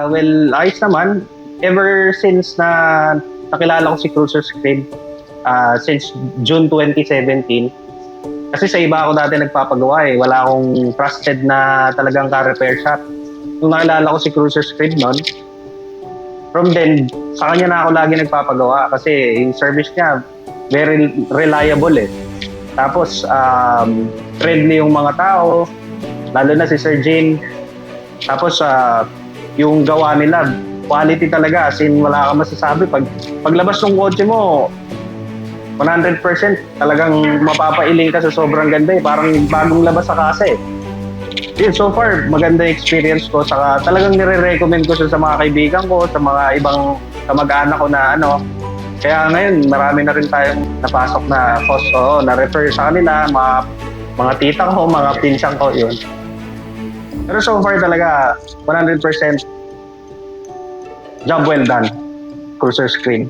Well, ayos naman. Ever since na nakilala ko si Cruiser Screen, since June 2017, kasi sa iba ako dati nagpapagawa eh. Wala akong trusted na talagang car repair shop. Nung nakilala ko si Cruiser Screen noon, from then, sa kanya na ako lagi nagpapagawa kasi yung service niya, very reliable eh. Tapos, friendly yung mga tao, lalo na si Sir Jane. Tapos, yung gawa nila, quality talaga. As in, wala kang masasabi. Paglabas ng kotse mo, 100% talagang mapapailing ka sa sobrang ganda eh. Parang bagong labas sa kasa eh. Yun, so far, maganda yung experience ko. Saka talagang nire-recommend ko siya sa mga kaibigan ko, sa mga ibang kamag-anak ko na ano. Kaya ngayon, marami na rin tayong napasok na cost, na-refer sa kanila, mga tita ko, mga pinsan ko, yun. Pero so far talaga, 100% job well done, Cruiser Screen.